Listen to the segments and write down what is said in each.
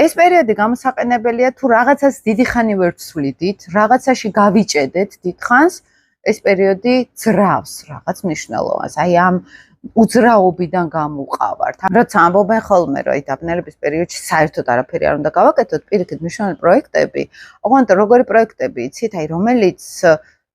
ეს პერიოდი გამოსაყენებელია თუ რაღაცას დიდი ხანი ვერ ვცვლიდით, რაღაცაში გავიჭედეთ დიდხანს, ეს პერიოდი ძრავს რაღაც მნიშვნელოვანს. აი ამ უძრაობიდან გამოვყავართ. როცა ამბობენ ხოლმე, რომ დაბნელების პერიოდში საერთოდ არაფერი არ უნდა გავაკეთოთ, პირიქით მნიშვნელოვანი პროექტები, ოღონდ როგორი პროექტები იცით, აი რომელიც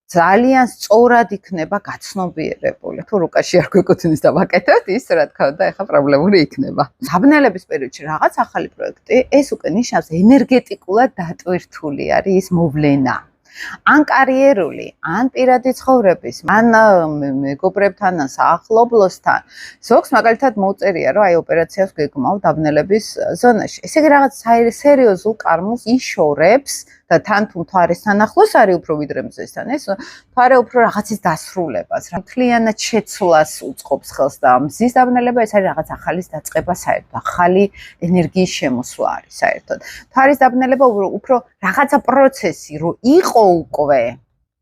ძალიან სწორად იქნება გაცნობიერებული. თუ რუკაში არ გვეკუთვნის და ვაკეთებთ, ის რა თქმა უნდა, ეხა პრობლემური იქნება. დაბნელების პერიოდში რაღაც ახალი პროექტი, ეს უკვე ნიშნავს ენერგეტიკულად დატვირთული არის ის მოვლენა. ან კარიერული, ან პირადი ცხოვრების, ან მეგობრებთან, ან საახლობლოსთან. ზოგს მაგალითად მოუწერია, რომ აი ოპერაციას გეკმავ დაბნელების ზონაში. ესე იგი რაღაც სერიოზულ კარმულს იშორებს და თან თუ მთვარესთან ახლოს არის უფრო ვიდრე მზესთან. ეს მთვარე უფრო რაღაცის დასრულებას, რა მთლიანად შეცვლას უწყობს ხელს და მზის დაბნელება ეს არის რაღაც ახალის დაწყება საერთოდ, ახალი ენერგიის შემოსვლა არის საერთოდ. მთვარის დაბნელება უფრო რაღაცა პროცესი რო იყო უკვე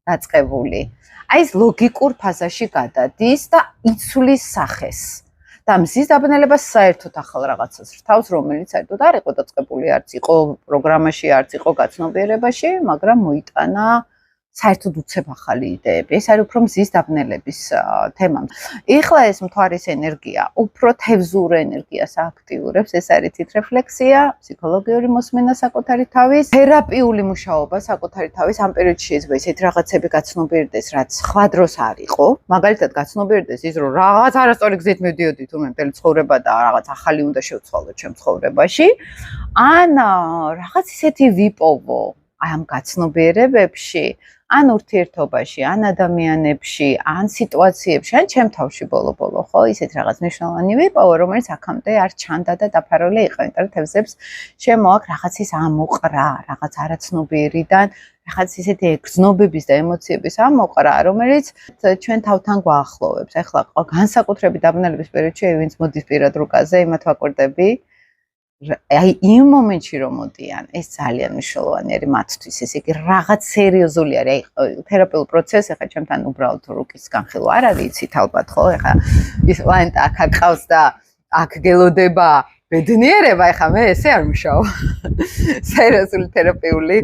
დაწყებული. აი ეს ლოგიკურ ფაზაში გადადის და იცვლის სახეს. და მზის დაბნელება საერთოდ ახალ რაღაცას რთავს, რომელიც საერთოდ არ იყო დაწყებული, არც იყო პროგრამაში, არც იყო გაცნობიერებაში, მაგრამ მოიტანა საერთოდ უცებ ახალი იდეები. ეს არის უფრო მზის დაბნელების თემა. ეხლა ეს მთვარის ენერგია უფრო თევზურ ენერგიას აქტიურებს, ეს არის თვითრეფლექსია, ფსიქოლოგიური მოსმენა საკუთარი თავის, თერაპიული მუშაობა საკუთარი თავის. ამ პერიოდში შეიძლება ისეთი რაღაცები გაცნობიერდეს, რაც სხვა დროს არ იყო. მაგალითად გაცნობიერდეს ის, რომ რაღაც არასწორი გზით მივდიოდი თურმე მთელი ცხოვრება და რაღაც ახალი უნდა შევცვალო ჩემ ცხოვრებაში, ან რაღაც ისეთი ვიპოვო ამ გაცნობიერებებში, ან ურთიერთობაში, ან ადამიანებში, ან სიტუაციებში, ან ჩემ თავში ბოლო-ბოლო, ხო, ისეთი რაღაც მნიშვნელოვანი ვიპოვო, რომელიც აქამდე არ ჩანდა და დაფარული იყო, იმიტომ რომ თევზებს შემოაქვს რაღაცის ამოყრა, რაღაც არაცნობიერიდან, რაღაც ისეთი ეგრძნობების და ემოციების ამოყრა, რომელიც ჩვენ თავთან გვაახლოვებს. ეხლა განსაკუთრებით დაბნელების პერიოდში, ვინც მოდის პირად რუკაზე, იმათ ვაკვირდები. აი იმ მომენტში რომ მოდიან, ეს ძალიან მნიშვნელოვანი არის მათთვის, ესე იგი რაღაც სერიოზული არის, აი თერაპიულ პროცესს ეხა ჩემთან უბრალოდ რუკის განხილვა არ არის, იცით ალბათ, ხო? ეხა ის ლაინტა აქ აკყავს და აქ გელოდება ბედნიერება, ეხა მე ესე არ მუშაობ. სერიოზული თერაპიული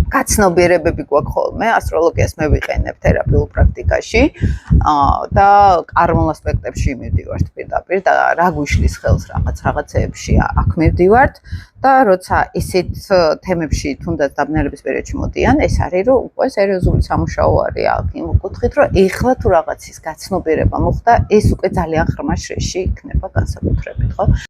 გაცნობიერებები გვაქვს ხოლმე, ასტროლოგიას მე ვიყენებ თერაპიულ პრაქტიკაში და კარმულ ასპექტებში მივდივართ პირდაპირ და რა გვიშლის ხელს რაღაცეებში აქ მივდივართ და როცა ესეთ თემებში თუნდაც დაბნელების პერიოდში მოდიან, ეს არის რომ უკვე სერიოზული სამუშაო არის აქ იმ კუთხით, რომ ეხლა თუ რაღაცის გაცნობიერება მოხდა, ეს უკვე ძალიან ღრმა შრეში იქნება განსაკუთრებით, ხო?